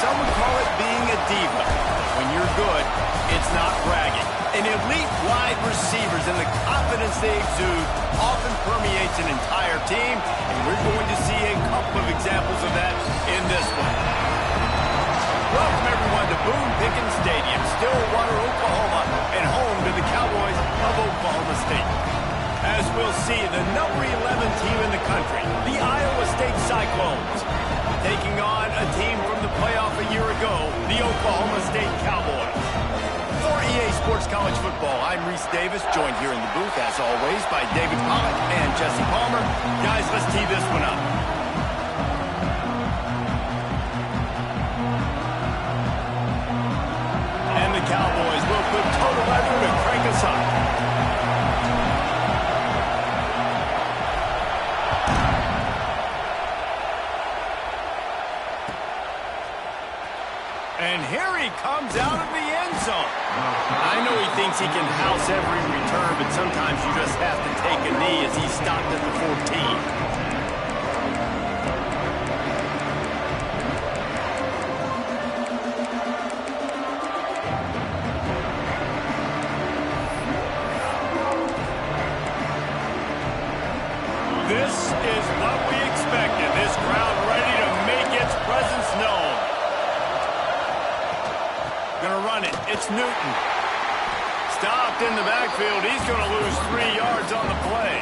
some would call it being a diva. When you're good, it's not bragging. And elite wide receivers and the confidence they exude often permeates an entire team, and we're going to see a couple of examples of that in this one. Welcome, everyone, to Boone Pickens Stadium, Stillwater, Oklahoma, and home to the Cowboys of Oklahoma State. As we'll see, the number 11 team in the country, the Iowa State Cyclones, taking on a team from the playoff a year ago, the Oklahoma State Cowboys. For EA Sports College Football, I'm Reese Davis, joined here in the booth, as always, by David Pollack and Jesse Palmer. Guys, let's tee this one up. And the Cowboys will put total weather to crank us up. And here he comes out of the end zone. I know he thinks he can house every return, but sometimes you just have to take a knee as he stopped at the 14. This is what we expected. This crowd ready to make its presence known. Gonna run it. It's Newton. Stopped in the backfield. He's gonna lose 3 yards on the play.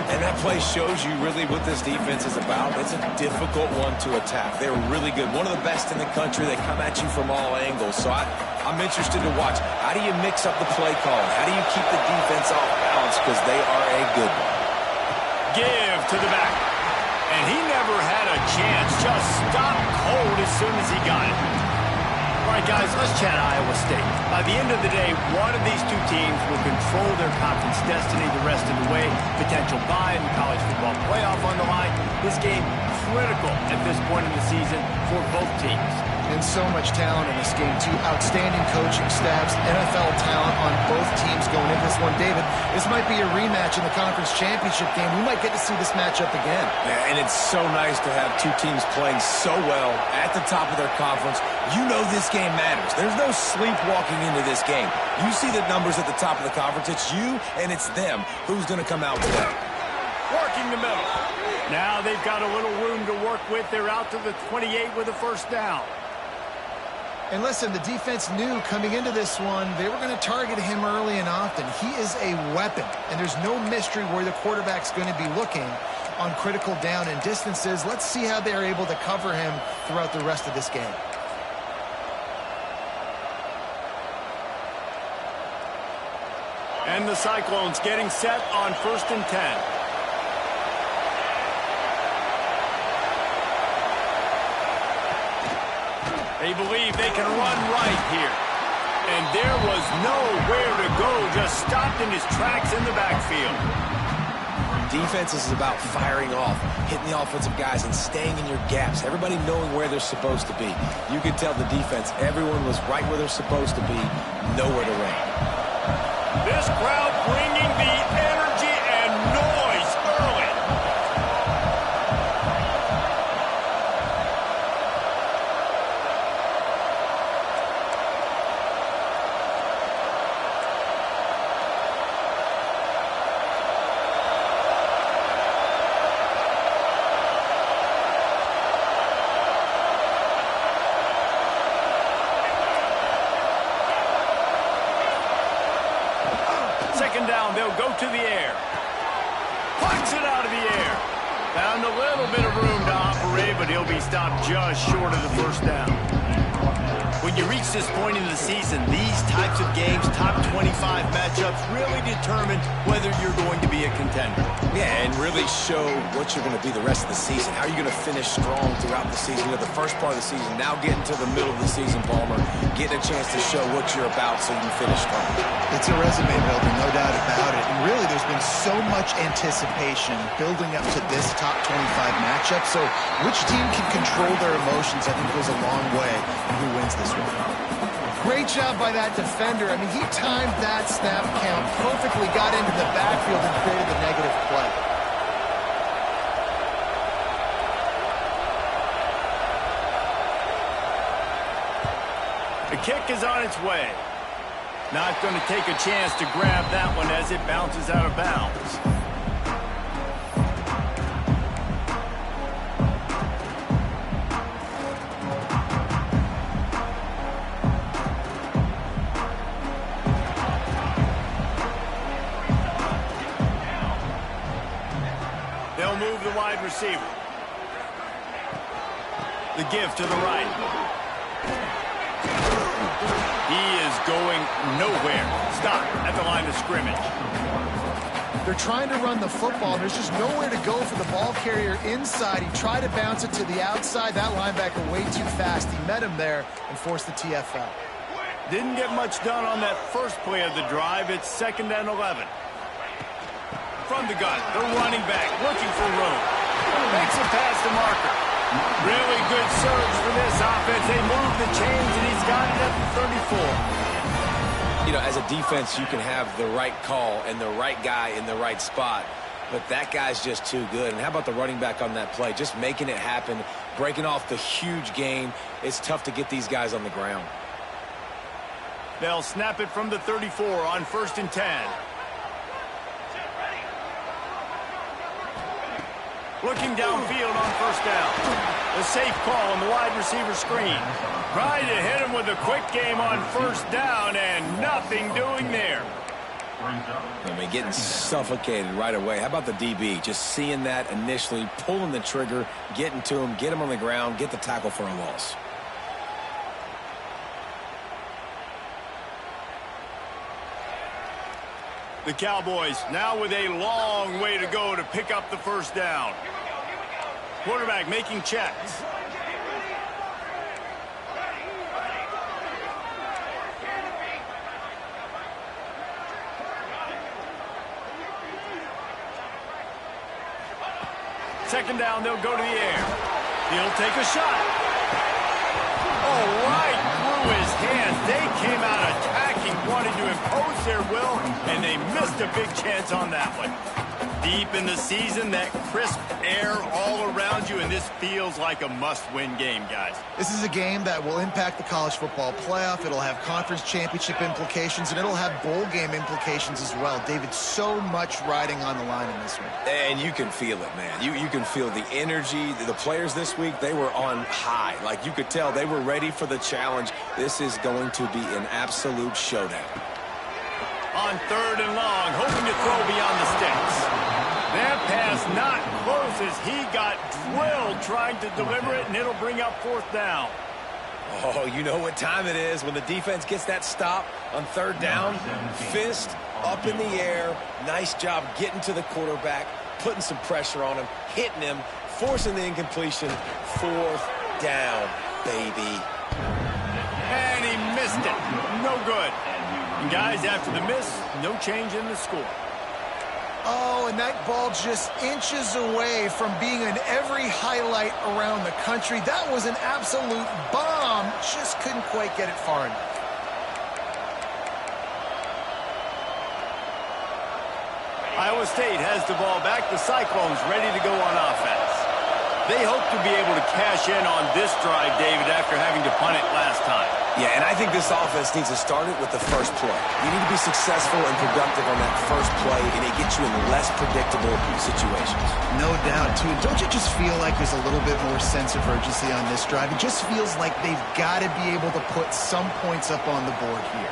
And that play shows you really what this defense is about. It's a difficult one to attack. They're really good. One of the best in the country. They come at you from all angles. So I'm interested to watch. How do you mix up the play call? How do you keep the defense off balance? Because they are a good one. Give to the back. And he never had a chance. Just stopped cold as soon as he got it. All right, guys, let's chat Iowa State. By the end of the day, one of these two teams will control their conference destiny the rest of the way. Potential bye in the college football playoff on the line. This game critical at this point in the season for both teams. And so much talent in this game, too. Outstanding coaching staffs, NFL talent on both teams going into this one. David, this might be a rematch in the conference championship game. We might get to see this matchup again. Yeah, and it's so nice to have two teams playing so well at the top of their conference. You know this game matters. There's no sleepwalking into this game. You see the numbers at the top of the conference. It's you and it's them. Who's going to come out today? Working the middle. Now they've got a little room to work with. They're out to the 28 with a first down. And listen, the defense knew coming into this one, they were going to target him early and often. He is a weapon, and there's no mystery where the quarterback's going to be looking on critical down and distances. Let's see how they're able to cover him throughout the rest of this game. And the Cyclones getting set on 1st and 10. They believe they can run right here. And there was nowhere to go, just stopped in his tracks in the backfield. Defense is about firing off, hitting the offensive guys, and staying in your gaps. Everybody knowing where they're supposed to be. You could tell the defense, everyone was right where they're supposed to be, nowhere to run. This crowd bringing the energy and noise early. Second down, they'll go to the air. Punch it out of the air. Found a little bit of room to operate, but he'll be stopped just short of the first down. When you reach this point in the season, these types of games, top 25 matchups, really determine whether you're going to be a contender. Yeah, and really show what you're going to be the rest of the season. How are you going to finish strong throughout the season? You know, the first part of the season, now getting to the middle of the season, Palmer, getting a chance to show what you're about so you can finish strong. It's a resume builder, no doubt about it. And really, there's been so much anticipation building up to this top 25 matchup. So which team can control their emotions, I think, goes a long way in who wins this one. Great job by that defender. I mean, he timed that snap count perfectly, got into the backfield and created the negative play. The kick is on its way. Not going to take a chance to grab that one as it bounces out of bounds. They'll move the wide receiver. The give to the right. He is going nowhere. Stop at the line of scrimmage. They're trying to run the football. There's just nowhere to go for the ball carrier inside. He tried to bounce it to the outside. That linebacker way too fast. He met him there and forced the TFL. Didn't get much done on that first play of the drive. It's 2nd and 11. From the gun, the running back looking for room. Makes it past the marker. Really good surge for this offense. They move the chains, and he's got it at the 34. You know, as a defense, you can have the right call and the right guy in the right spot, but that guy's just too good. And how about the running back on that play? Just making it happen, breaking off the huge gain. It's tough to get these guys on the ground. They'll snap it from the 34 on 1st and 10. Looking downfield on 1st down. A safe call on the wide receiver screen. Trying to hit him with a quick game on 1st down, and nothing doing there. I mean, getting suffocated right away. How about the DB? Just seeing that initially, pulling the trigger, getting to him, get him on the ground, get the tackle for a loss. The Cowboys now with a long way to go to pick up the 1st down. Quarterback making checks. Second down, they'll go to the air. He'll take a shot. Oh, right through his hands. They came out attacking, wanted to impose their will, and they missed a big chance on that one. Deep in the season, that crisp air all around you, and this feels like a must-win game, guys. This is a game that will impact the college football playoff. It'll have conference championship implications, and it'll have bowl game implications as well. David, so much riding on the line in this one. And you can feel it, man. You can feel the energy. The players this week, they were on high. Like, you could tell they were ready for the challenge. This is going to be an absolute showdown. On 3rd and long, hoping to throw beyond the sticks. That pass not close as he got drilled trying to deliver it, and it'll bring up 4th down. Oh, you know what time it is when the defense gets that stop on 3rd down. Fist up in the air. Nice job getting to the quarterback, putting some pressure on him, hitting him, forcing the incompletion. 4th down, baby. And he missed it. No good. And guys, after the miss, no change in the score. Oh, and that ball just inches away from being in every highlight around the country. That was an absolute bomb. Just couldn't quite get it far enough. Iowa State has the ball back. The Cyclones ready to go on offense. They hope to be able to cash in on this drive, David, after having to punt it last time. Yeah, and I think this offense needs to start it with the first play. You need to be successful and productive on that first play, and it gets you in less predictable situations. No doubt, too. Don't you just feel like there's a little bit more sense of urgency on this drive? It just feels like they've got to be able to put some points up on the board here.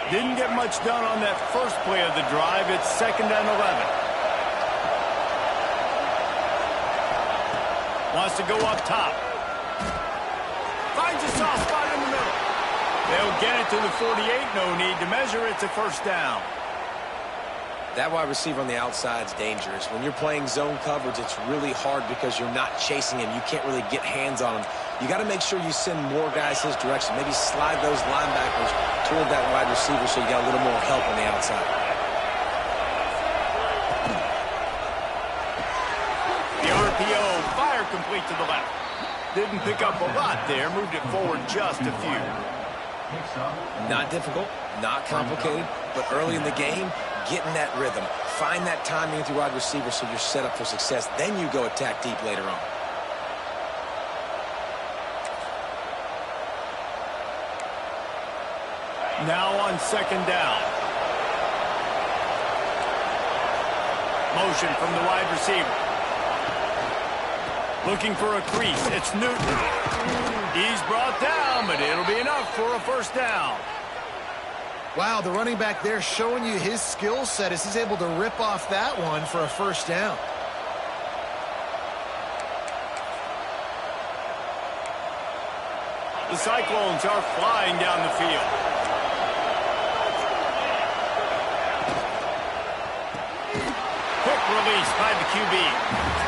Didn't get much done on that first play of the drive. It's 2nd and 11. Wants to go up top. Finds a soft spot in the middle. They'll get it to the 48. No need to measure. It's a 1st down. That wide receiver on the outside is dangerous. When you're playing zone coverage, it's really hard because you're not chasing him. You can't really get hands on him. You got to make sure you send more guys his direction. Maybe slide those linebackers toward that wide receiver so you got a little more help on the outside. The RPO, fire complete to the left. Didn't pick up a lot there. Moved it forward just a few. Not difficult, not complicated, but early in the game, get in that rhythm. Find that timing with your wide receiver so you're set up for success. Then you go attack deep later on. Now on second down. Motion from the wide receiver. Looking for a crease. It's Newton. He's brought down, but it'll be enough for a first down. Wow, the running back there showing you his skill set as he's able to rip off that one for a first down. The Cyclones are flying down the field. Quick release by the QB.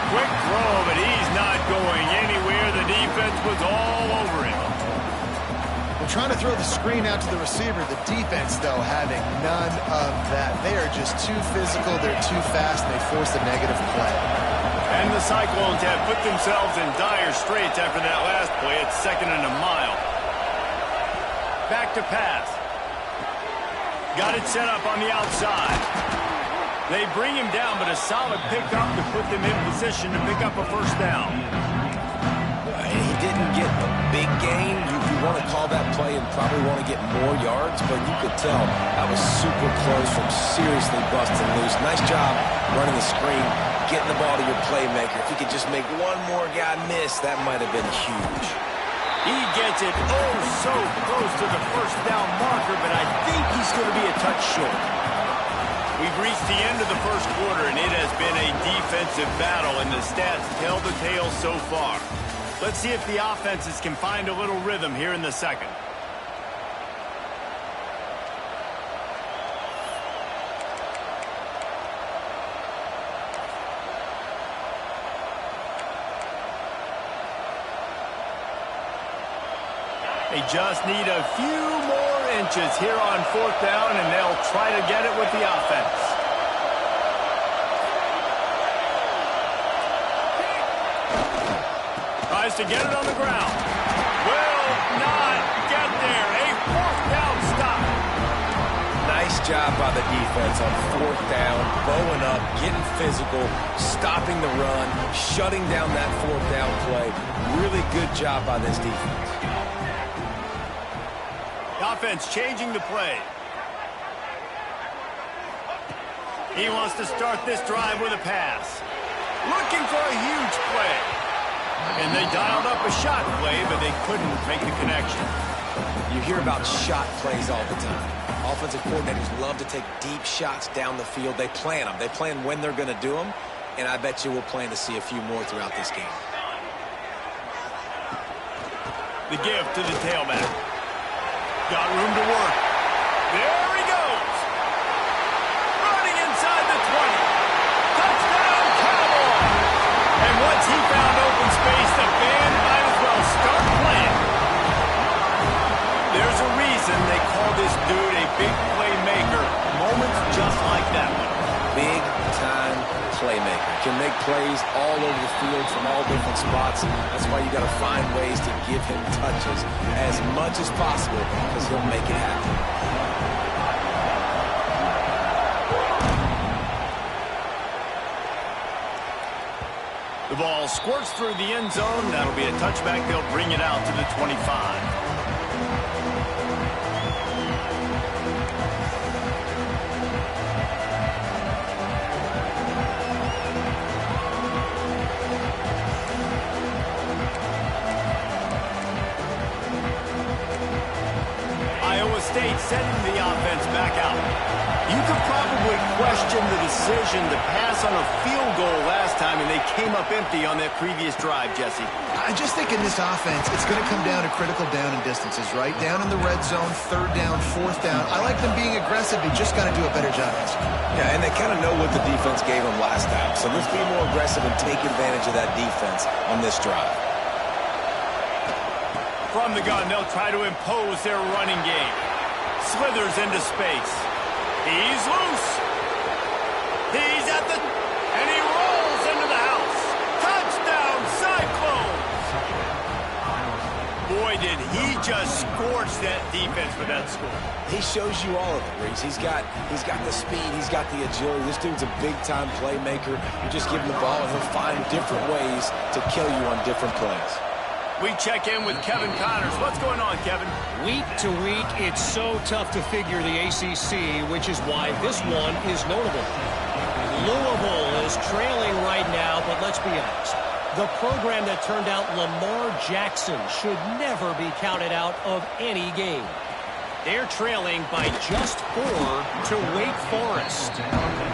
Quick throw, but he's not going anywhere. The defense was all over him. We're trying to throw the screen out to the receiver. The defense, though, having none of that. They are just too physical. They're too fast, and they force a negative play. And the Cyclones have put themselves in dire straits after that last play. It's 2nd and a mile. Back to pass. Got it set up on the outside. They bring him down, but a solid pickup to put them in position to pick up a first down. He didn't get a big gain. You want to call that play and probably want to get more yards, but you could tell that was super close from seriously busting loose. Nice job running the screen, getting the ball to your playmaker. If he could just make one more guy miss, that might have been huge. He gets it oh so close to the first down marker, but I think he's going to be a touch short. We've reached the end of the first quarter, and it has been a defensive battle, and the stats tell the tale so far. Let's see if the offenses can find a little rhythm here in the second. They just need a few more inches here on 4th down, and they'll try to get it with the offense. Tries to get it on the ground. Will not get there. A 4th down stop. Nice job by the defense on 4th down, bowing up, getting physical, stopping the run, shutting down that 4th down play. Really good job by this defense. Offense changing the play. He wants to start this drive with a pass. Looking for a huge play. And they dialed up a shot play, but they couldn't make the connection. You hear about shot plays all the time. Offensive coordinators love to take deep shots down the field. They plan them. They plan when they're going to do them, and I bet you we'll plan to see a few more throughout this game. The give to the tailback. Got room to work. There he goes. Running inside the 20. Touchdown, Cowboys. And once he found open space, the band might as well start playing. There's a reason they call this dude a big playmaker. Moments just like that one. Big-time playmaker. Can make plays all over the field from all different spots. That's why you got to find ways to give him touches as much as possible because he'll make it happen. The ball squirts through the end zone. That'll be a touchback. They'll bring it out to the 25. State sending the offense back out. You could probably question the decision to pass on a field goal last time, and they came up empty on that previous drive, Jesse. I just think in this offense, it's going to come down to critical down and distances, right? Down in the red zone, 3rd down, 4th down. I like them being aggressive. They just got to do a better job. Yeah, and they kind of know what the defense gave them last time. So let's be more aggressive and take advantage of that defense on this drive. From the gun, they'll try to impose their running game. Slithers into space. He's loose. He's at the... and he rolls into the house. Touchdown, Cyclones! that defense for that score. He shows you all of it, Reese. He's got the speed, he's got the agility. This dude's a big-time playmaker. You just give him the ball, and he'll find different ways to kill you on different plays. We check in with Kevin Connors. What's going on, Kevin? Week to week, it's so tough to figure the ACC, which is why this one is notable. Louisville is trailing right now, but let's be honest. The program that turned out Lamar Jackson should never be counted out of any game. They're trailing by just 4 to Wake Forest.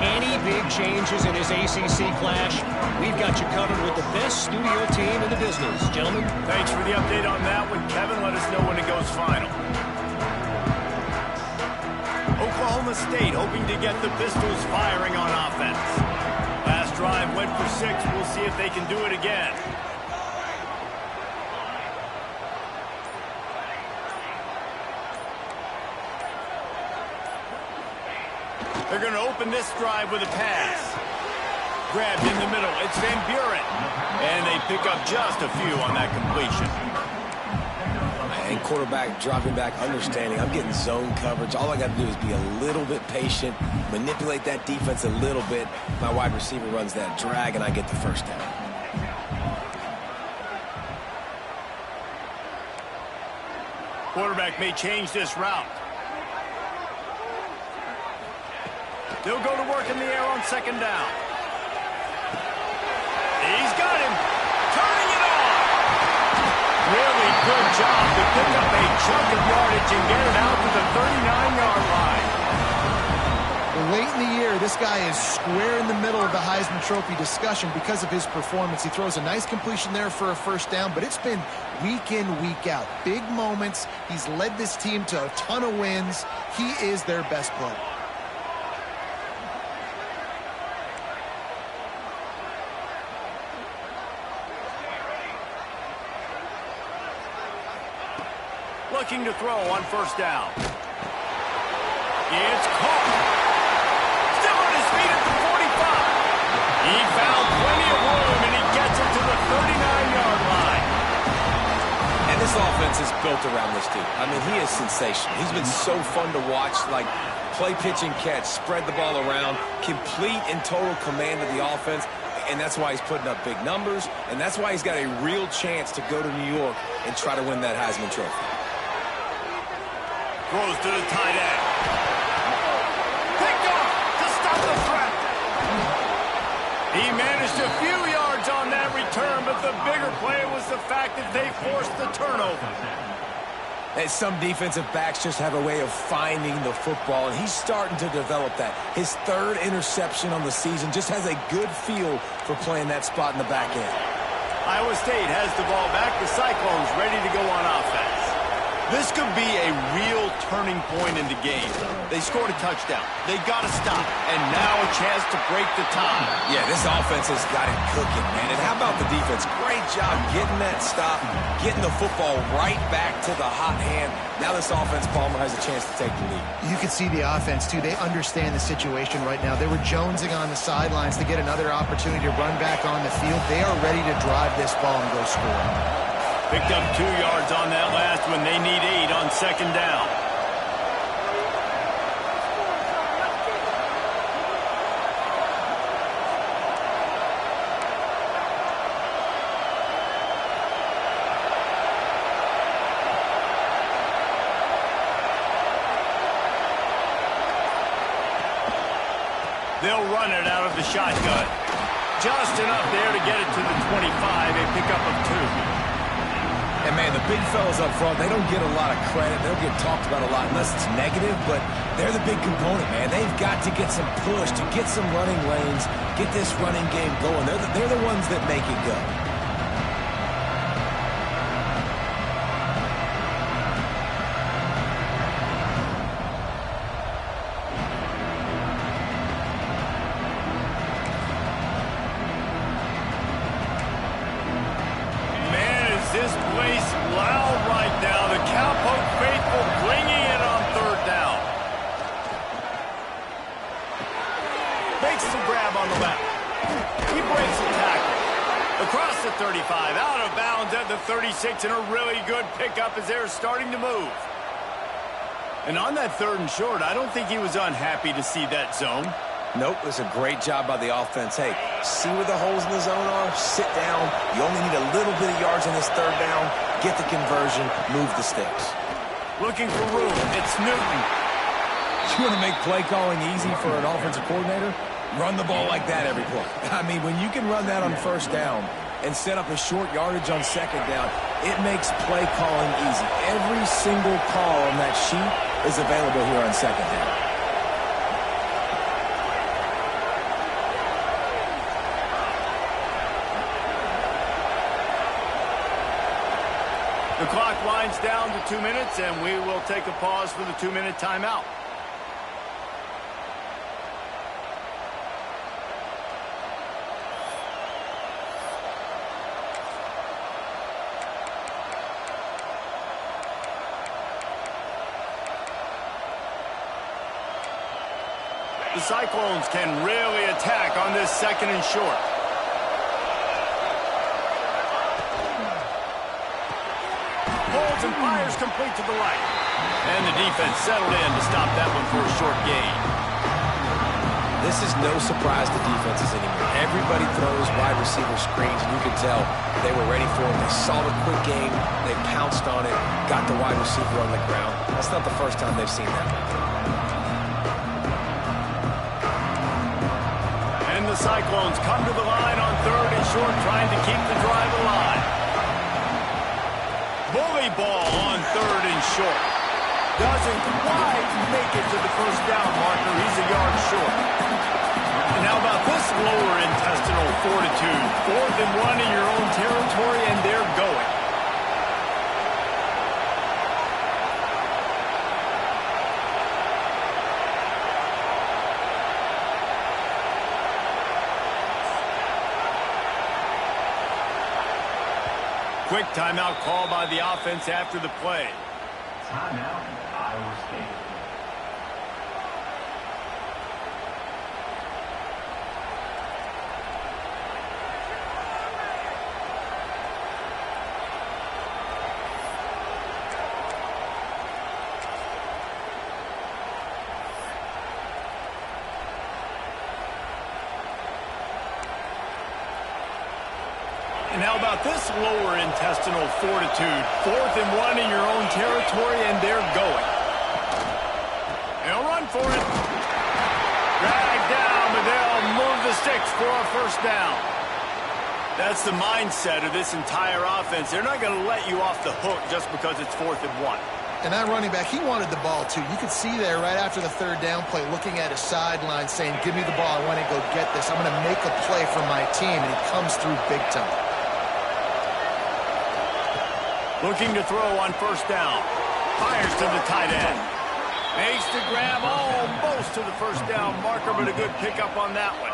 Any big changes in his ACC clash, we've got you covered with the best studio team in the business. Gentlemen. Thanks for the update on that one, Kevin. Let us know when it goes final. Oklahoma State hoping to get the Pistols firing on offense. Last drive went for 6. We'll see if they can do it again. They're going to open this drive with a pass. Grabbed in the middle. It's Van Buren. And they pick up just a few on that completion. And quarterback dropping back, understanding I'm getting zone coverage. All I got to do is be a little bit patient, manipulate that defense a little bit. My wide receiver runs that drag, and I get the first down. Quarterback may change this route. They'll go to work in the air on second down. He's got him. Turning it on. Really good job to pick up a chunk of yardage and get it out to the 39-yard line. Late in the year, this guy is square in the middle of the Heisman Trophy discussion because of his performance. He throws a nice completion there for a first down, but it's been week in, week out. Big moments. He's led this team to a ton of wins. He is their best player. Looking to throw on first down. It's caught. Still on his feet at the 45. He found plenty of room, and he gets it to the 39-yard line. And this offense is built around this dude. I mean, he is sensational. He's been so fun to watch, like play, pitch, and catch, spread the ball around, complete and total command of the offense. And that's why he's putting up big numbers, and that's why he's got a real chance to go to New York and try to win that Heisman Trophy. Throws to the tight end. Picked off to stop the threat. He managed a few yards on that return, but the bigger play was the fact that they forced the turnover. And some defensive backs just have a way of finding the football, and he's starting to develop that. His 3rd interception on the season, just has a good feel for playing that spot in the back end. Iowa State has the ball back. The Cyclones ready to go on offense. This could be a real turning point in the game. They scored a touchdown. They got to stop. And now a chance to break the tie. Yeah, this offense has got it cooking, man. And how about the defense? Great job getting that stop, getting the football right back to the hot hand. Now this offense, Palmer, has a chance to take the lead. You can see the offense, too. They understand the situation right now. They were jonesing on the sidelines to get another opportunity to run back on the field. They are ready to drive this ball and go score. Picked up 2 yards on that last one. They need 8 on second down. They'll run it out of the shotgun. Just enough there to get it to the 25, a pickup of 2. And, man, the big fellas up front, they don't get a lot of credit. They don't get talked about a lot unless it's negative, but they're the big component, man. They've got to get some push, to get some running lanes, get this running game going. They're the ones that make it go. This place loud right now. The Cowpoke faithful bringing it on third down. Makes the grab on the left. He breaks the tackle. Across the 35, out of bounds at the 36, and a really good pickup as they're starting to move. And on that 3rd and short, I don't think he was unhappy to see that zone. Nope, it was a great job by the offense. Hey, see where the holes in the zone are? Sit down. You only need a little bit of yards on this 3rd down. Get the conversion. Move the sticks. Looking for room. It's Newton. You want to make play calling easy for an offensive coordinator? Run the ball like that every play. I mean, when you can run that on 1st down and set up a short yardage on 2nd down, it makes play calling easy. Every single call on that sheet is available here on 2nd down. The clock winds down to 2 minutes, and we will take a pause for the 2-minute timeout. The Cyclones can really attack on this 2nd and short. Holds and fires complete to the right. And the defense settled in to stop that one for a short gain. This is no surprise to defenses anymore. Everybody throws wide receiver screens, and you can tell they were ready for it. They saw the quick game. They pounced on it, got the wide receiver on the ground. That's not the first time they've seen that. And the Cyclones come to the line on 3rd and short, trying to keep the drive alive. Bully ball on 3rd and short. Doesn't quite make it to the 1st down marker. He's a yard short. And how about this lower intestinal fortitude? 4th and 1 in your own territory, and they're going. Quick timeout call by the offense after the play. Timeout, Iowa State. And how about this lower intestinal fortitude? 4th and 1 in your own territory, and they're going. They'll run for it. Dragged down, but they'll move the sticks for a 1st down. That's the mindset of this entire offense. They're not going to let you off the hook just because it's 4th and 1. And that running back, he wanted the ball, too. You could see there right after the 3rd down play, looking at his sideline, saying, give me the ball. I want to go get this. I'm going to make a play for my team, and he comes through big time. Looking to throw on 1st down. Fires to the tight end. Makes the grab almost to the 1st down marker, but a good pickup on that one.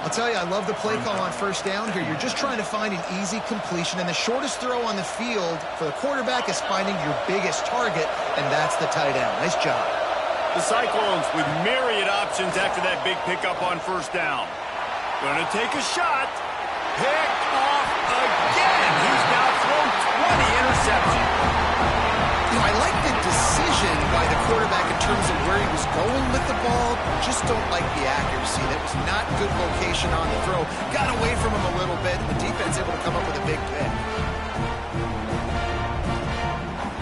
I'll tell you, I love the play call on 1st down here. You're just trying to find an easy completion, and the shortest throw on the field for the quarterback is finding your biggest target, and that's the tight end. Nice job. The Cyclones with myriad options after that big pickup on 1st down. Gonna take a shot. Picked off again. He's now thrown 20 interceptions. You know, I like the decision by the quarterback in terms of where he was going with the ball. Just don't like the accuracy. That was not good location on the throw. Got away from him a little bit, and the defense able to come up with a big pick.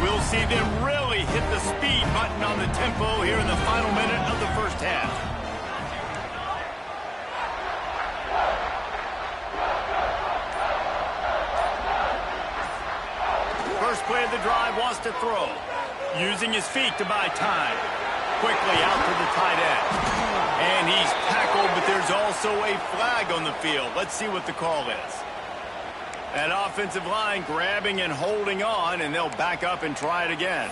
We'll see them really hit the speed button on the tempo here in the final minute of the 1st half. First play of the drive, wants to throw. Using his feet to buy time. Quickly out to the tight end. And he's tackled, but there's also a flag on the field. Let's see what the call is. That offensive line grabbing and holding on, and they'll back up and try it again.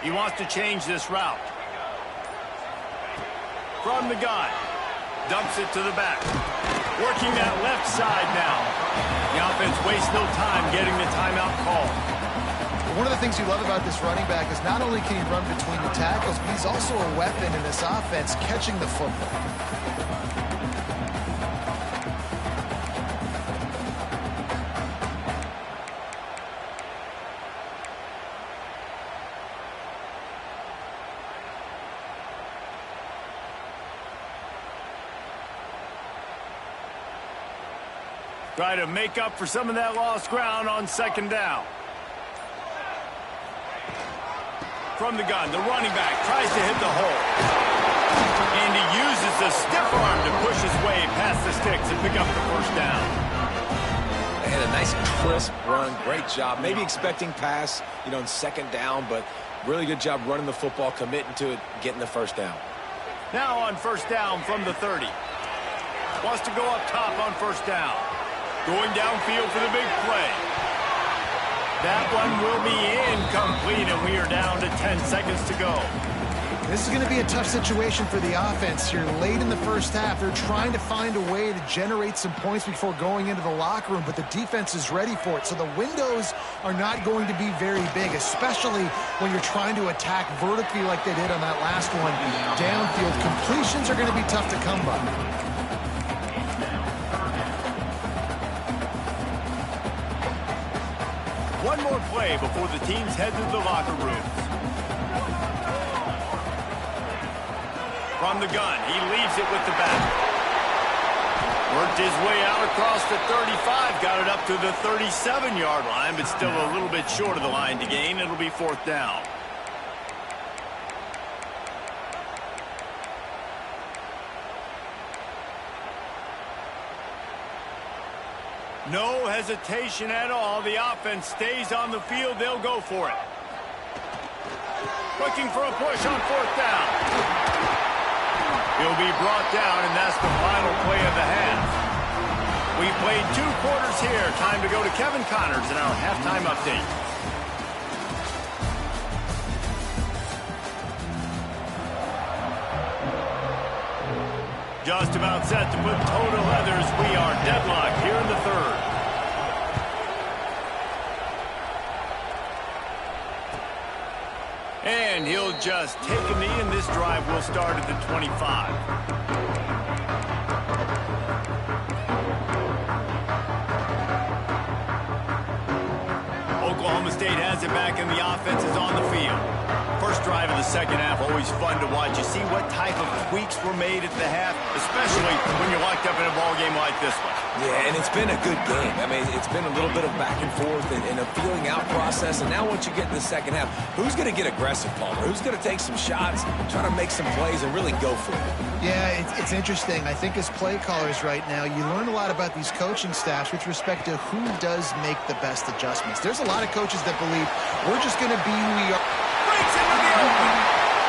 He wants to change this route. From the gun. Dumps it to the back. Working that left side now. The offense wastes no time getting the timeout call. One of the things you love about this running back is not only can he run between the tackles, but he's also a weapon in this offense catching the football. Try to make up for some of that lost ground on second down. From the gun, the running back tries to hit the hole. And he uses the stiff arm to push his way past the sticks and pick up the first down. They had a nice crisp run. Great job. Maybe expecting pass, in second down, but really good job running the football, committing to it, getting the first down. Now on first down from the 30. Wants to go up top on first down. Going downfield for the big play. That one will be incomplete, and we are down to 10 seconds to go. This is going to be a tough situation for the offense here. Late in the first half, they're trying to find a way to generate some points before going into the locker room, but the defense is ready for it. So the windows are not going to be very big, especially when you're trying to attack vertically like they did on that last one. Downfield completions are going to be tough to come by. One more play before the teams head to the locker rooms. From the gun, he leaves it with the back. Worked his way out across the 35, got it up to the 37-yard line, but still a little bit short of the line to gain. It'll be fourth down. No hesitation at all. The offense stays on the field. They'll go for it. Looking for a push on fourth down. He'll be brought down, and that's the final play of the half. We played 2 quarters here. Time to go to Kevin Connors in our halftime update. Just about set to put total leathers. We are deadlocked here in the third. And he'll just take a knee, and this drive will start at the 25. Oklahoma State has it back, and the offense is on the field. First drive of the second half, always fun to watch. You see what type of tweaks were made at the half, especially when you're locked up in a ball game like this one. Yeah, and it's been a good game. I mean, it's been a little bit of back and forth and a feeling out process. And now once you get in the second half, who's going to get aggressive, Palmer? Who's going to take some shots, try to make some plays, and really go for it? Yeah, it's interesting. I think as play callers right now, you learn a lot about these coaching staffs with respect to who does make the best adjustments. There's a lot of coaches that believe we're just going to be who we are.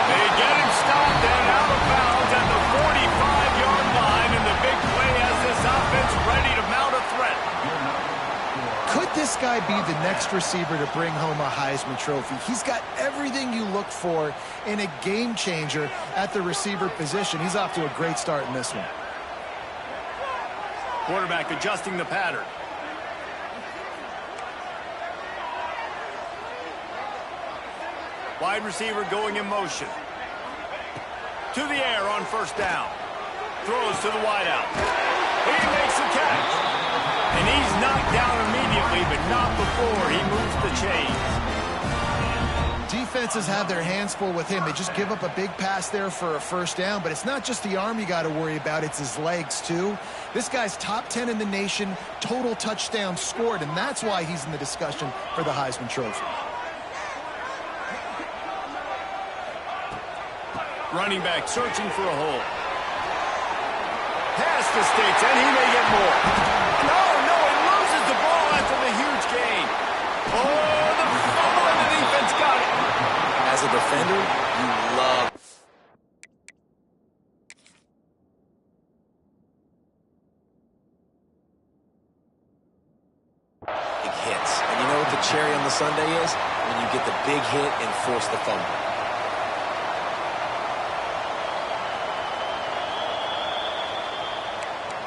They get him stopped and out of bounds at the 45-yard line, and the big play has this offense ready to mount a threat. Could this guy be the next receiver to bring home a Heisman Trophy? He's got everything you look for in a game changer at the receiver position. He's off to a great start in this one. Quarterback adjusting the pattern. Wide receiver going in motion. To the air on first down. Throws to the wideout. He makes the catch. And he's knocked down immediately, but not before he moves the chains. Defenses have their hands full with him. They just give up a big pass there for a first down, but it's not just the arm you got to worry about, it's his legs too. This guy's top 10 in the nation, total touchdowns scored, and that's why he's in the discussion for the Heisman Trophy. Running back searching for a hole. Past the sticks, and he may get more. No, he loses the ball after the huge gain. Oh, the fumble, and the defense got it. As a defender, you love... big hits. And you know what the cherry on the sundae is? When you get the big hit and force the fumble.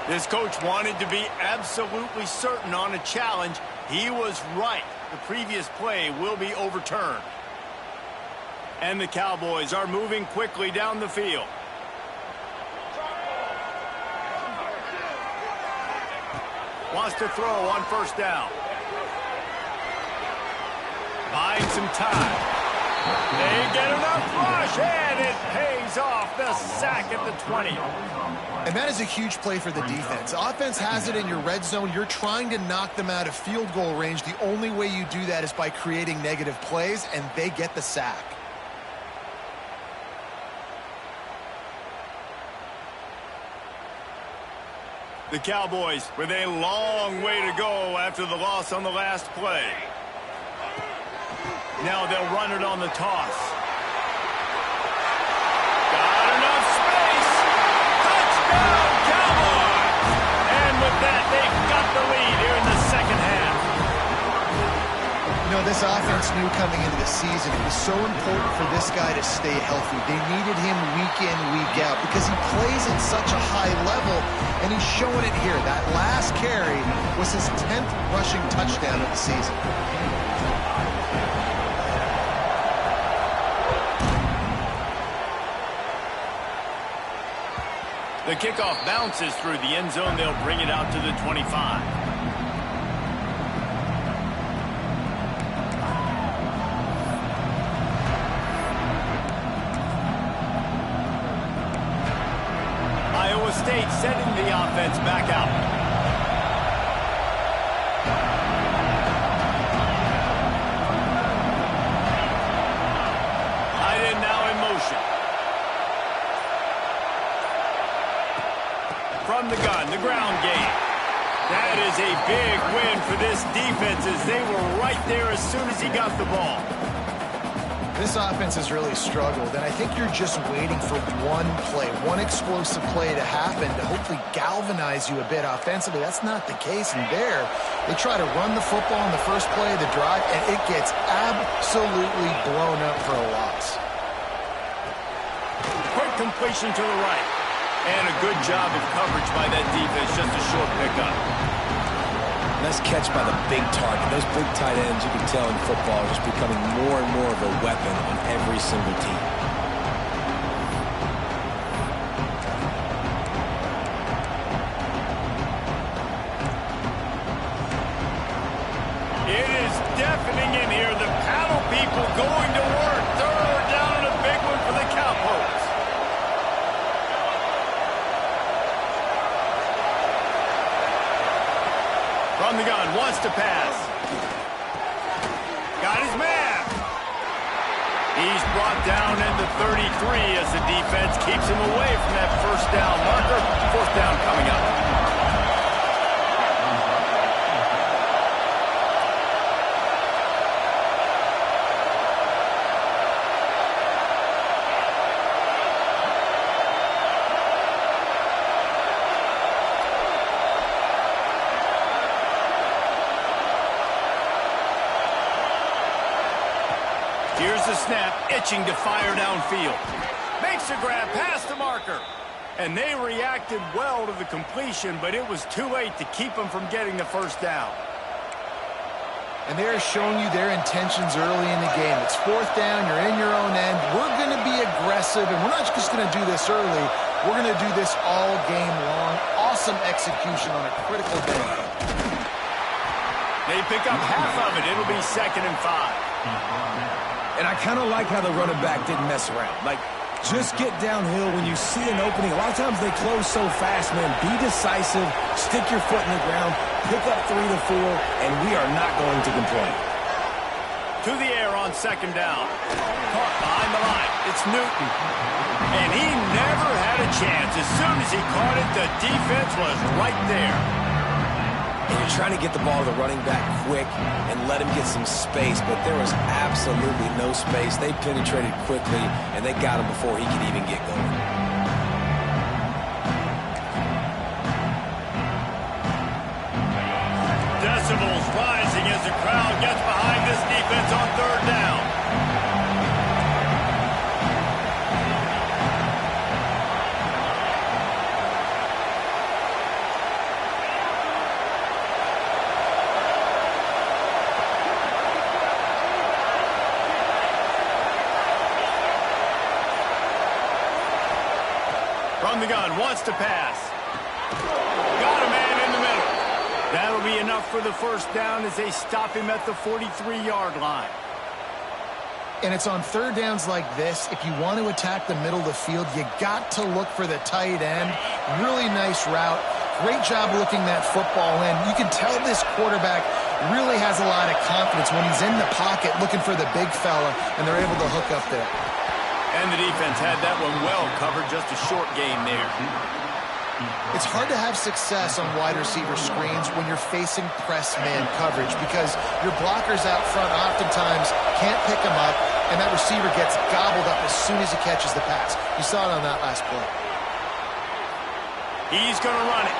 This coach wanted to be absolutely certain on a challenge. He was right. The previous play will be overturned. And the Cowboys are moving quickly down the field. Wants to throw on first down. Buying some time. They get enough rush, and it pays off. The sack at the 20. And that is a huge play for the defense. Offense has it in your red zone. You're trying to knock them out of field goal range. The only way you do that is by creating negative plays, and they get the sack. The Cowboys with a long way to go after the loss on the last play. Now they'll run it on the toss. Got enough space. Touchdown, Cowboys! And with that, they've got the lead here in the second half. You know, this offense knew coming into the season it was so important for this guy to stay healthy. They needed him week in, week out because he plays at such a high level, and he's showing it here. That last carry was his 10th rushing touchdown of the season. The kickoff bounces through the end zone. They'll bring it out to the 25. Iowa State sending the offense back out. Tight end now in motion. From the gun, the ground game. That is a big win for this defense as they were right there as soon as he got the ball. This offense has really struggled, and I think you're just waiting for one play, one explosive play to happen to hopefully galvanize you a bit offensively. That's not the case, and there they try to run the football in the first play of the drive, and it gets absolutely blown up for a loss. Quick completion to the right. And a good job of coverage by that defense, just a short pickup. Nice catch by the big target. Those big tight ends, you can tell in football, are just becoming more and more of a weapon on every single team. It is deafening in here. The paddle people going to work. Third down and a big one for the Cowboys. From the gun, wants to pass. Got his man. He's brought down at the 33 as the defense keeps him away from that first down marker. Fourth down coming up. Here's the snap, itching to fire downfield. Makes a grab past the marker. And they reacted well to the completion, but it was too late to keep them from getting the first down. And they're showing you their intentions early in the game. It's fourth down, you're in your own end. We're going to be aggressive, and we're not just going to do this early. We're going to do this all game long. Awesome execution on a critical day. They pick up half of it. It'll be 2nd and 5. And I kind of like how the running back didn't mess around. Like, just get downhill when you see an opening. A lot of times they close so fast, man. Be decisive, stick your foot in the ground, pick up 3 to 4, and we are not going to complain. To the air on 2nd down. Caught behind the line. It's Newton. And he never had a chance. As soon as he caught it, the defense was right there. And you're trying to get the ball to the running back quick and let him get some space, but there was absolutely no space. They penetrated quickly, and they got him before he could even get going. Decibels rising as the crowd gets behind this defense on 3rd down. gun, wants to pass. Got a man in the middle. That'll be enough for the first down as they stop him at the 43-yard line. And it's on third downs like this. If you want to attack the middle of the field, you got to look for the tight end. Really nice route. Great job looking that football in. You can tell this quarterback really has a lot of confidence when he's in the pocket looking for the big fella, and they're able to hook up there. And the defense had that one well covered, just a short game there. It's hard to have success on wide receiver screens when you're facing press man coverage because your blockers out front oftentimes can't pick them up, and that receiver gets gobbled up as soon as he catches the pass. You saw it on that last play. He's going to run it.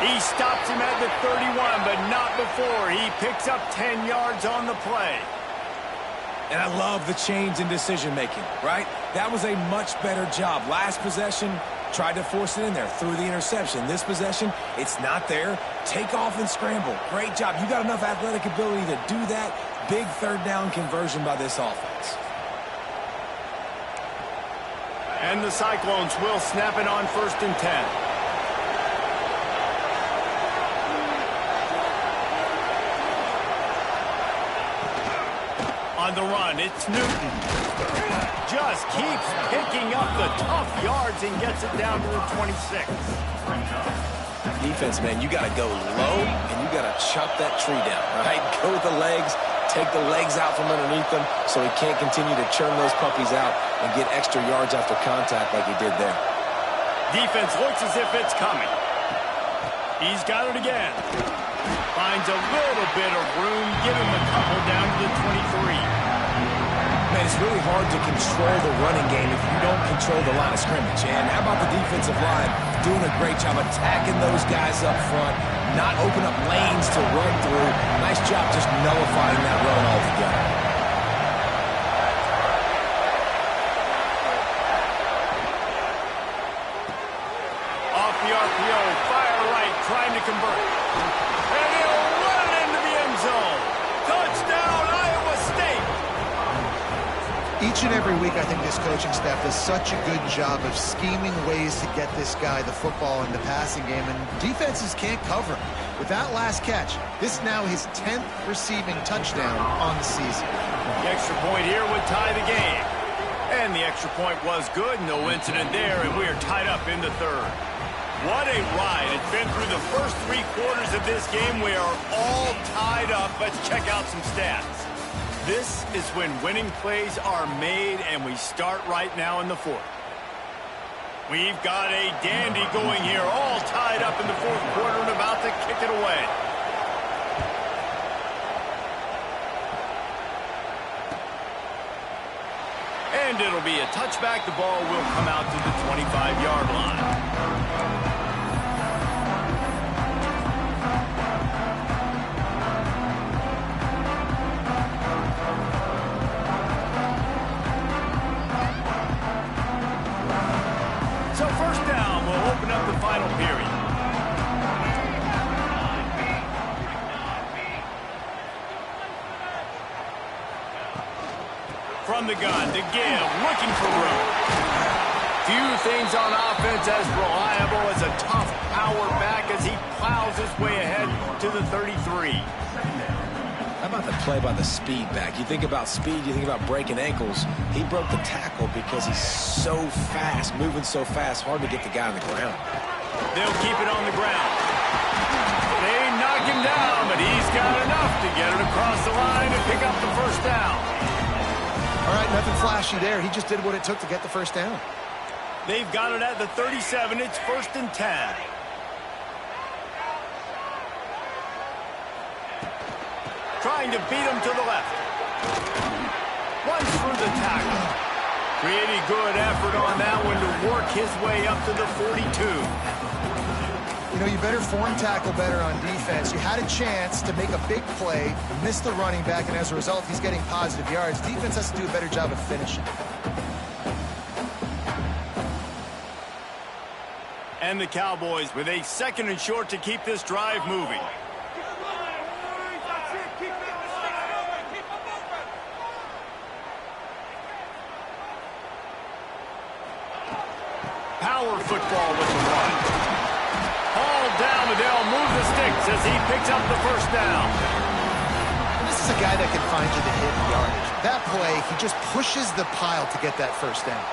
He stops him at the 31, but not before. He picks up 10 yards on the play. And I love the change in decision-making, right? That was a much better job. Last possession, tried to force it in there, threw the interception. This possession, it's not there. Take off and scramble. Great job. You got enough athletic ability to do that. Big third down conversion by this offense. And the Cyclones will snap it on 1st and 10. On the run, it's Newton. Just keeps picking up the tough yards and gets it down to the 26. Defense, man, you got to go low, and you got to chop that tree down, right? Go with the legs, take the legs out from underneath them so he can't continue to churn those puppies out and get extra yards after contact like he did there. Defense looks as if it's coming. He's got it again. Finds a little bit of room. Give him a couple down to the 23. Man, it's really hard to control the running game if you don't control the line of scrimmage. And how about the defensive line doing a great job attacking those guys up front, not open up lanes to run through. Nice job just nullifying that run altogether. Off the RPO, fire right, trying to convert. And he'll run it into the end zone. Touchdown, Iowa State! Each and every week, I think this coaching staff does such a good job of scheming ways to get this guy the football in the passing game, and defenses can't cover him. With that last catch, this is now his 10th receiving touchdown on the season. The extra point here would tie the game. And the extra point was good, no incident there, and we are tied up in the third. What a ride. It's been through the first 3 quarters of this game. We are all tied up. Let's check out some stats. This is when winning plays are made, and we start right now in the 4th. We've got a dandy going here, all tied up in the 4th quarter and about to kick it away. And it'll be a touchback. The ball will come out to the 25-yard line. So first down will open up the final period. From the gun to give, looking for room. Few things on offense as reliable as a tough power back as he plows his way ahead to the 33. How about the play by the speed back? You think about speed, you think about breaking ankles. He broke the tackle because he's so fast, moving so fast, hard to get the guy on the ground. They'll keep it on the ground. They knock him down, but he's got enough to get it across the line and pick up the first down. All right, nothing flashy there. He just did what it took to get the first down. They've got it at the 37. It's 1st and 10. Trying to beat him to the left. Runs through the tackle. Pretty good effort on that one to work his way up to the 42. You know, you better form tackle better on defense. You had a chance to make a big play, missed the running back, and as a result, he's getting positive yards. Defense has to do a better job of finishing. And the Cowboys with a 2nd and short to keep this drive moving. Powell football with the run. Hauled down, but they'll move the sticks as he picks up the first down. This is a guy that can find you the hidden yardage. That play, he just pushes the pile to get that first down.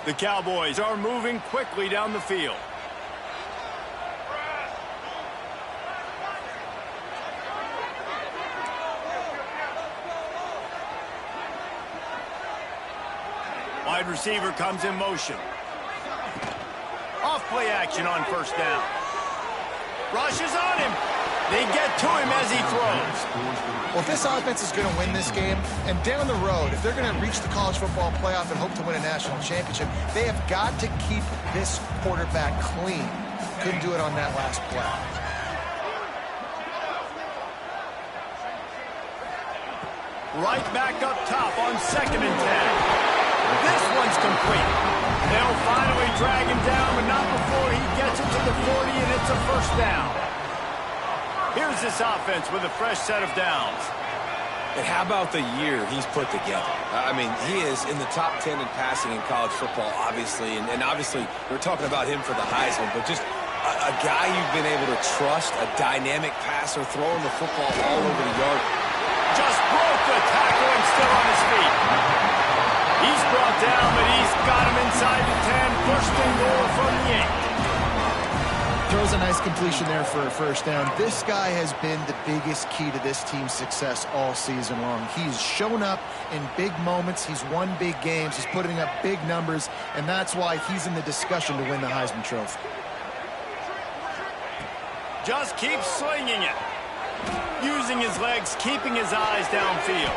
The Cowboys are moving quickly down the field. Wide receiver comes in motion. Off play action on first down. Rushes on him. They get to him as he throws. Well, if this offense is going to win this game, and down the road, if they're going to reach the college football playoff and hope to win a national championship, they have got to keep this quarterback clean. Couldn't do it on that last play. Right back up top on 2nd and 10. This one's complete. They'll finally drag him down, but not before he gets it to the 40, and it's a first down. Here's this offense with a fresh set of downs. And how about the year he's put together? I mean, he is in the top 10 in passing in college football, obviously. And obviously, we're talking about him for the Heisman, but just a guy you've been able to trust, a dynamic passer, throwing the football all over the yard. Just broke the tackle and still on his feet. He's brought down, but he's got him inside the 10. First and goal from the 8. Throws a nice completion there for a first down. This guy has been the biggest key to this team's success all season long. He's shown up in big moments. He's won big games. He's putting up big numbers, and that's why he's in the discussion to win the Heisman Trophy. Just keeps slinging it. Using his legs, keeping his eyes downfield.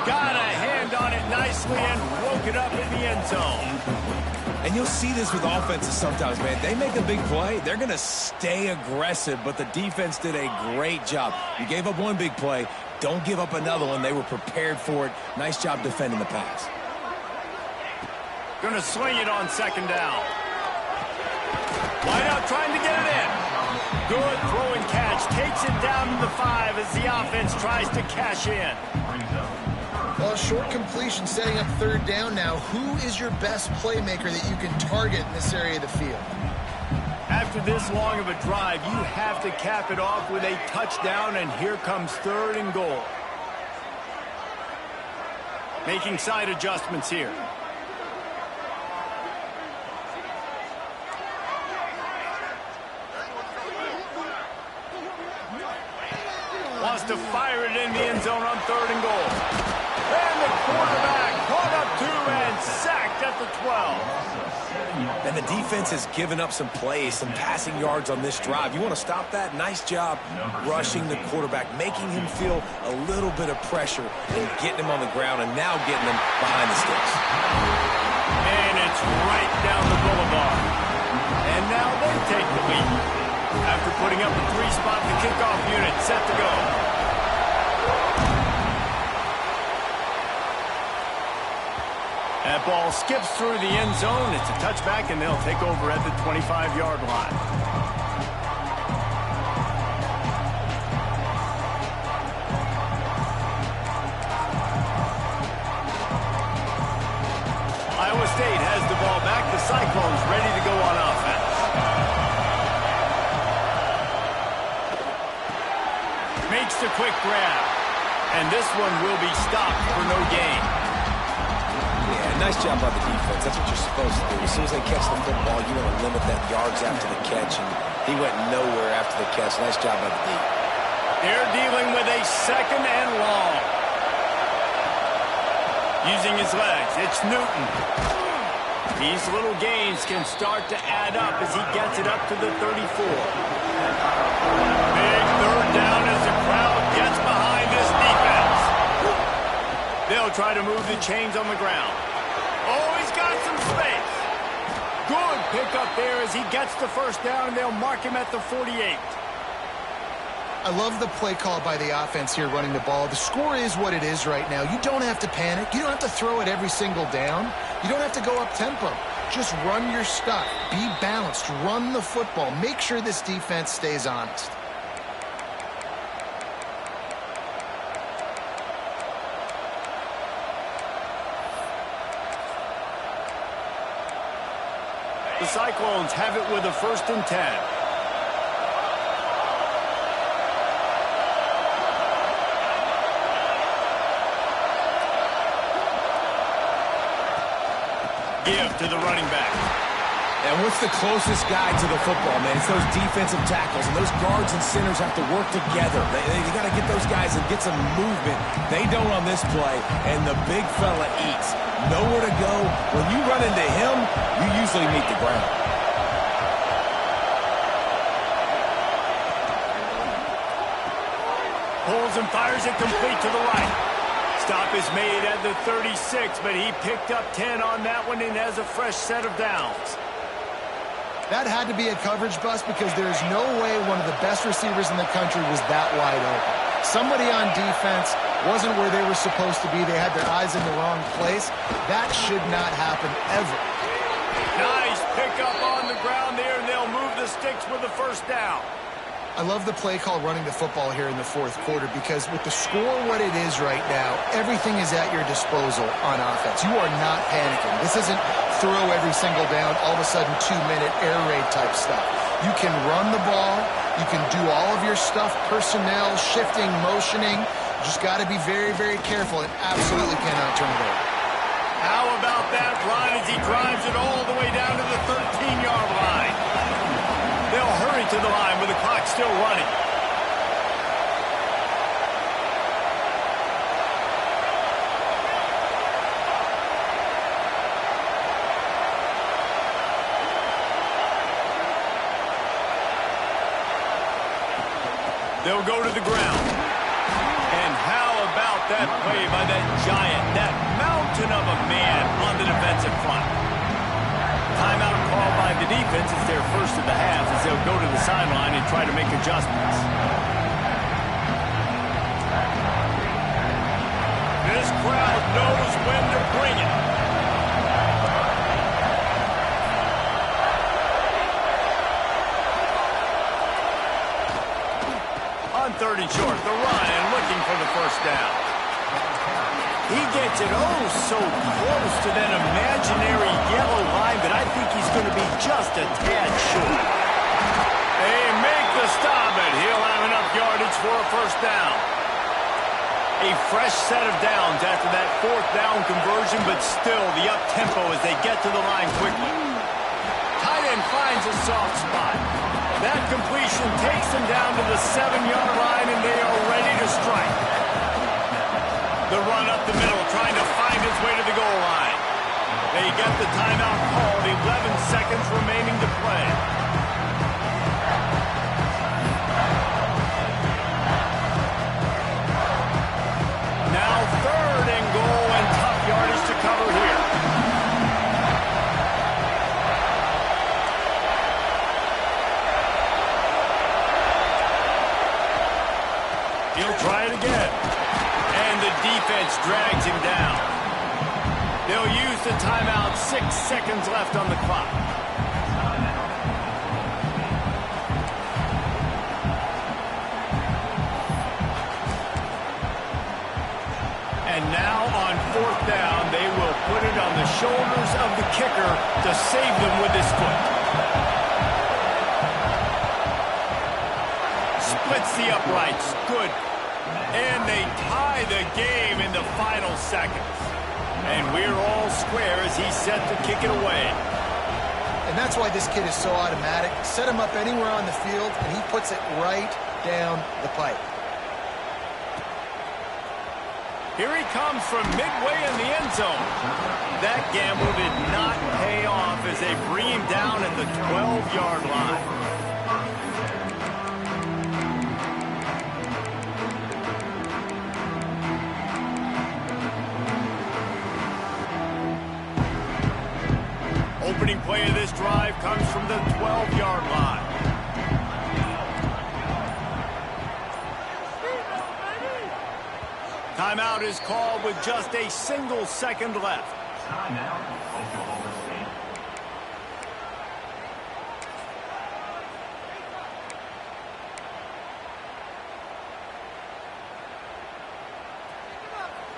Got a hand on it nicely and broke it up in the end zone. And you'll see this with offenses sometimes, man. They make a big play, they're going to stay aggressive, but the defense did a great job. You gave up one big play, don't give up another one. They were prepared for it. Nice job defending the pass. Gonna swing it on 2nd down. Wide out trying to get it in. Good throw and catch. Takes it down to the 5 as the offense tries to cash in. Well, short completion setting up 3rd down now. Who is your best playmaker that you can target in this area of the field? After this long of a drive, you have to cap it off with a touchdown, and here comes 3rd and goal. Making side adjustments here. Wants to fire it in the end zone on 3rd and goal. And the quarterback caught up 2 and sacked at the 12. And the defense has given up some plays, some passing yards on this drive. You want to stop that? Nice job rushing the quarterback, making him feel a little bit of pressure and getting him on the ground and now getting him behind the sticks. And it's right down the boulevard. And now they take the lead. After putting up a 3-spot, the kickoff unit set to go. That ball skips through the end zone. It's a touchback, and they'll take over at the 25-yard line. Iowa State has the ball back. The Cyclones ready to go on offense. Makes the quick grab. And this one will be stopped for no gain. Yeah, nice job by the defense. That's what you're supposed to do. As soon as they catch the football, you want to limit that yards after the catch, and he went nowhere after the catch. Nice job by the D. They're dealing with a 2nd and long. Using his legs, it's Newton. These little gains can start to add up as he gets it up to the 34. Big 3rd down as the crowd gets behind this defense. They'll try to move the chains on the ground. Oh, he's got some space. Good pickup there as he gets the first down, and they'll mark him at the 48. I love the play call by the offense here running the ball. The score is what it is right now. You don't have to panic. You don't have to throw it every single down. You don't have to go up tempo. Just run your stuff. Be balanced. Run the football. Make sure this defense stays honest. The Cyclones have it with a 1st and 10. Give to the running back. And what's the closest guy to the football, man? It's those defensive tackles, and those guards and centers have to work together. They got to get those guys and get some movement. They don't on this play, and the big fella eats. Nowhere to go. When you run into him, you usually meet the ground. Pulls and fires it complete to the right. Stop is made at the 36, but he picked up 10 on that one and has a fresh set of downs. That had to be a coverage bust because there's no way one of the best receivers in the country was that wide open. Somebody on defense wasn't where they were supposed to be. They had their eyes in the wrong place. That should not happen ever. Nice pickup on the ground there, and they'll move the sticks with the 1st down. I love the play call running the football here in the 4th quarter because with the score what it is right now, everything is at your disposal on offense. You are not panicking. This isn't throw every single down, all of a sudden 2-minute air raid type stuff. You can run the ball. You can do all of your stuff, personnel, shifting, motioning. You just got to be very, very careful and absolutely cannot turn it over. How about that run as he drives it all the way down to the 13-yard line? They'll hurry to the line with the clock still running. They'll go to the ground. And how about that play by that giant, that mountain of a man on the defensive front? Timeout called by the defense. It's their 1st of the half as they'll go to the sideline and try to make adjustments. This crowd knows when to bring it. On 3rd and short, the run and looking for the 1st down. He gets it so close to that imaginary yellow line, but I think he's going to be just a tad short. They make the stop, and he'll have enough yardage for a 1st down. A fresh set of downs after that 4th down conversion, but still the up-tempo as they get to the line quickly. Tight end finds a soft spot. That completion takes them down to the 7-yard line, and they are ready to strike. The run up the middle, trying to find his way to the goal line. They get the timeout called, 11 seconds remaining to play. Now 3rd and goal and tough yardage to cover here. He'll try it again. And the defense drags him down. They'll use the timeout. 6 seconds left on the clock. And now on 4th down, they will put it on the shoulders of the kicker to save them with his foot. Splits the uprights. Good. And they tie the game in the final seconds. And we're all square as he's set to kick it away. And that's why this kid is so automatic. Set him up anywhere on the field, and he puts it right down the pipe. Here he comes from midway in the end zone. That gamble did not pay off as they bring him down at the 12-yard line. Opening play of this drive comes from the 12-yard line. Timeout is called with just a single second left. Timeout, Oklahoma State.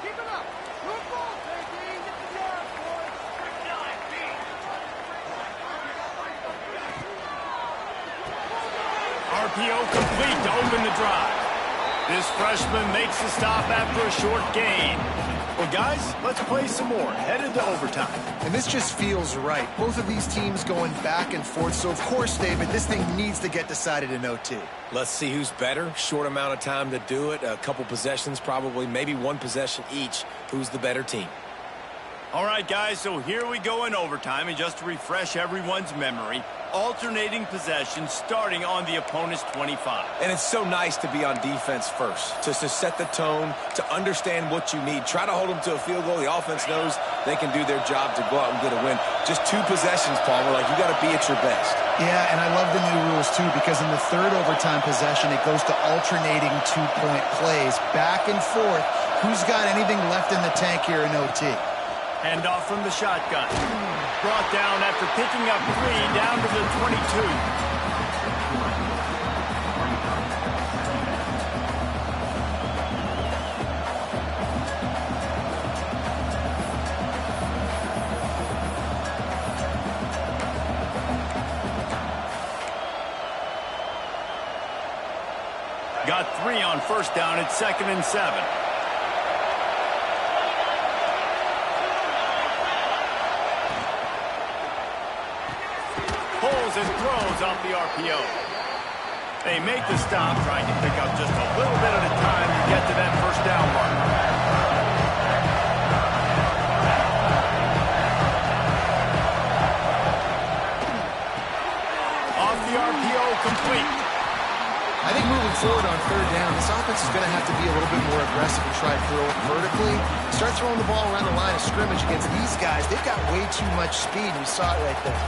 Keep it up. Good ball, JD. Get the yards, boys. RPO complete to open the drive. This freshman makes the stop after a short gain. Well, guys, let's play some more. Headed to overtime. And this just feels right. Both of these teams going back and forth. So, of course, David, this thing needs to get decided in OT. Let's see who's better. Short amount of time to do it. A couple possessions probably, maybe one possession each. Who's the better team? All right, guys, so here we go in overtime. And just to refresh everyone's memory, alternating possessions starting on the opponent's 25. And it's so nice to be on defense first, just to set the tone, to understand what you need. Try to hold them to a field goal. The offense knows they can do their job to go out and get a win. Just 2 possessions, Palmer. Like, you got to be at your best. Yeah, and I love the new rules, too, because in the third overtime possession, it goes to alternating 2-point plays, back and forth. Who's got anything left in the tank here in OT? Handoff from the shotgun. Brought down after picking up 3 down to the 22. Got 3 on first down at 2nd and 7. And throws off the RPO. They make the stop, trying to pick up just a little bit at a time to get to that first down mark. Off the RPO, complete. I think moving forward on third down, this offense is going to have to be a little bit more aggressive and try to throw it vertically. Start throwing the ball around the line of scrimmage against these guys. They've got way too much speed. We saw it right there.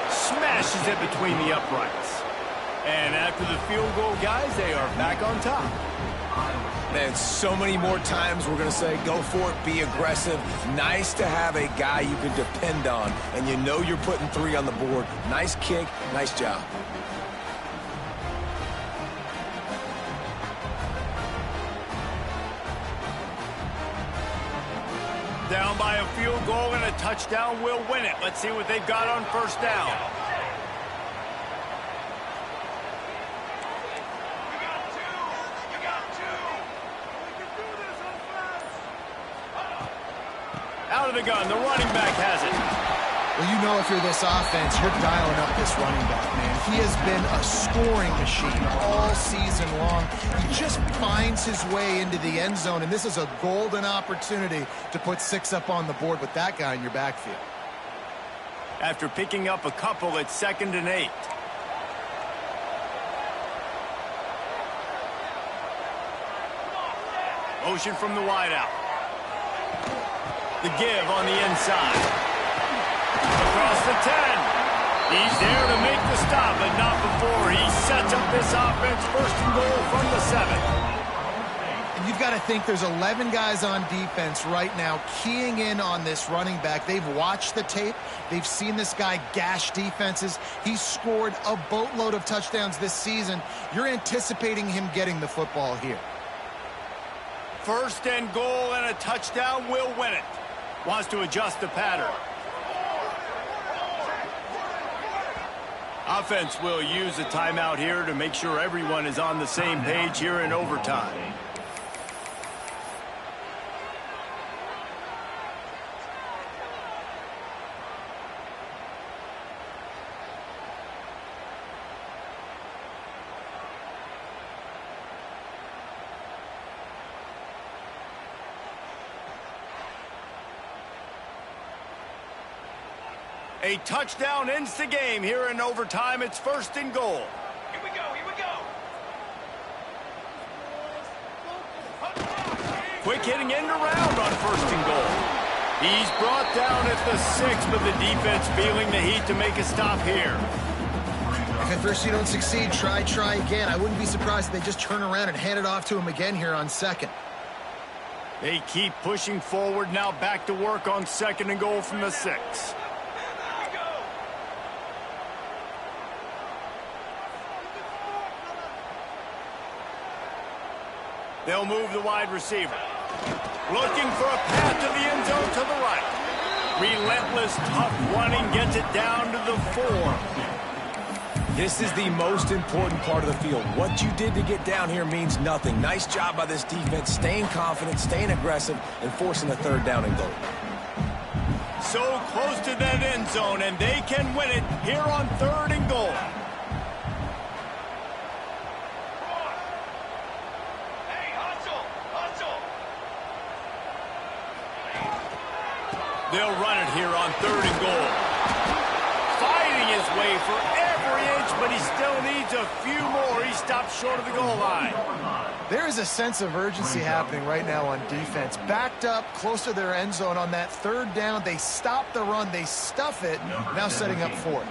Smashes it between the uprights. And after the field goal, guys, they are back on top. Man, so many more times we're going to say, go for it, be aggressive. Nice to have a guy you can depend on, and you know you're putting 3 on the board. Nice kick, nice job. Down by a field goal and a touchdown will win it. Let's see what they've got on first down. Out of the gun, the running back has it. Well, you know if you're this offense, you're dialing up this running back, man. He has been a scoring machine all season long. He just finds his way into the end zone, and this is a golden opportunity to put 6 up on the board with that guy in your backfield. After picking up a couple at 2nd and 8. Motion from the wideout. The give on the inside. Across the 10. He's there to make the stop, but not before he sets up this offense. 1st and goal from the 7. And you've got to think there's 11 guys on defense right now keying in on this running back. They've watched the tape. They've seen this guy gash defenses. He's scored a boatload of touchdowns this season. You're anticipating him getting the football here. 1st and goal and a touchdown will win it. Wants to adjust the pattern. Offense will use a timeout here to make sure everyone is on the same page here in overtime. A touchdown ends the game here in overtime. It's 1st and goal. Here we go, here we go. Quick hitting end around on 1st and goal. He's brought down at the 6, but the defense feeling the heat to make a stop here. If at first you don't succeed, try again. I wouldn't be surprised if they just turn around and hand it off to him again here on second. They keep pushing forward, now back to work on 2nd and goal from the 6. They'll move the wide receiver. Looking for a path to the end zone to the right. Relentless, tough running gets it down to the 4. This is the most important part of the field. What you did to get down here means nothing. Nice job by this defense, staying confident, staying aggressive, and forcing the 3rd down and goal. So close to that end zone, and they can win it here on 3rd and goal. They'll run it here on 3rd and goal. Fighting his way for every inch, but he still needs a few more. He stops short of the goal line. There is a sense of urgency happening right now on defense. Backed up, close to their end zone on that 3rd down. They stop the run. They stuff it. Now setting up 4th.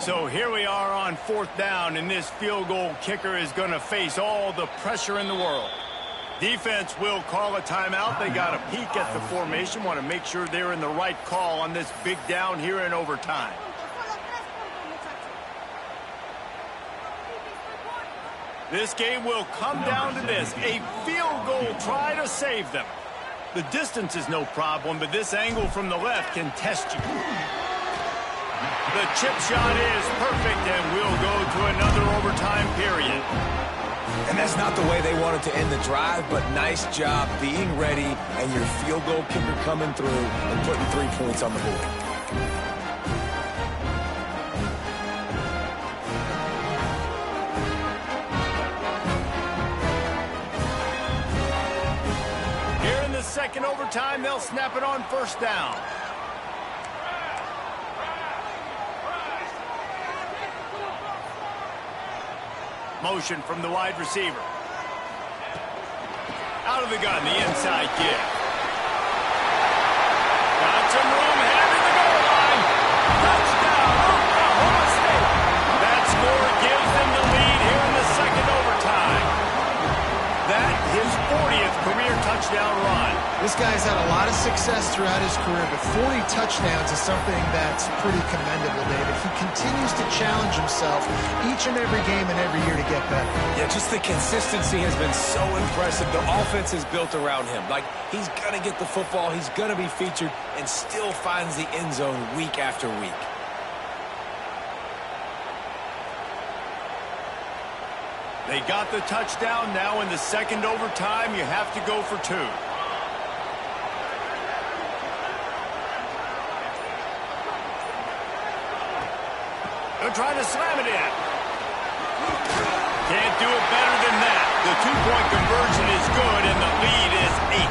So here we are on 4th down, and this field goal kicker is going to face all the pressure in the world. Defense will call a timeout. They got a peek at the formation. Want to make sure they're in the right call on this big down here in overtime. This game will come down to this. A field goal try to save them. The distance is no problem, but this angle from the left can test you. The chip shot is perfect, and we'll go to another overtime period. And that's not the way they wanted to end the drive, but nice job being ready and your field goal kicker coming through and putting 3 points on the board. Here in the 2nd overtime, they'll snap it on 1st down. Motion from the wide receiver. Out of the gun, the inside give. Got some room, headed to the goal line. Touchdown, Oklahoma State. That score gives them the lead here in the 2nd overtime. That his 40th career touchdown run. This guy's had a lot of success throughout his career, but 40 touchdowns is something that's pretty commendable, David. He continues to challenge himself each and every game and every year to get better. Yeah, just the consistency has been so impressive. The offense is built around him. Like, he's going to get the football, he's going to be featured, and still finds the end zone week after week. They got the touchdown. Now in the 2nd overtime, you have to go for 2. They'll try to slam it in. Can't do it better than that. The 2-point conversion is good, and the lead is 8.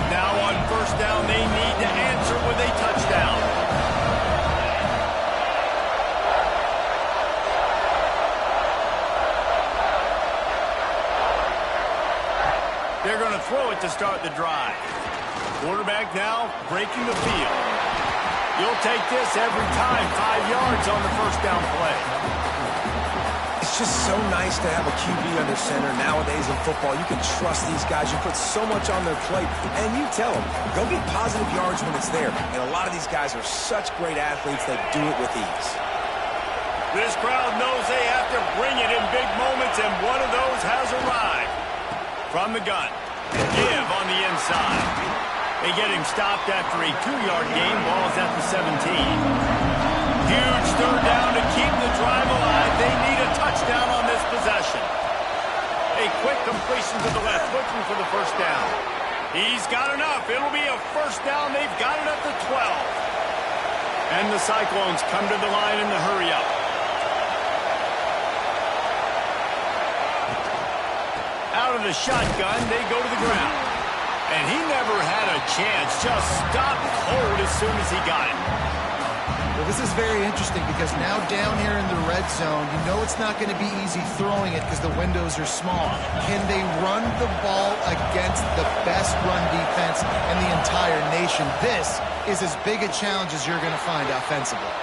Now on 1st down, they need to answer with a touchdown. They're going to throw it to start the drive. Quarterback now breaking the field. You'll take this every time. 5 yards on the 1st down play. It's just so nice to have a QB under center. Nowadays in football, you can trust these guys. You put so much on their plate, and you tell them, go get positive yards when it's there. And a lot of these guys are such great athletes, they do it with ease. This crowd knows they have to bring it in big moments, and one of those has arrived. From the gun, give on the inside. They get him stopped after a 2-yard gain. Ball's at the 17. Huge 3rd down to keep the drive alive. They need a touchdown on this possession. A quick completion to the left, looking for the 1st down. He's got enough. It'll be a 1st down. They've got it at the 12. And the Cyclones come to the line in the hurry up. Out of the shotgun, they go to the ground. And he never had a chance. Just stopped cold as soon as he got it. Well, this is very interesting because now down here in the red zone, you know it's not going to be easy throwing it because the windows are small. Can they run the ball against the best run defense in the entire nation? This is as big a challenge as you're going to find offensively.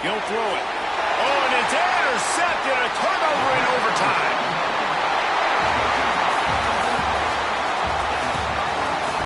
He'll throw it. Oh, and it's intercepted. A turnover in overtime.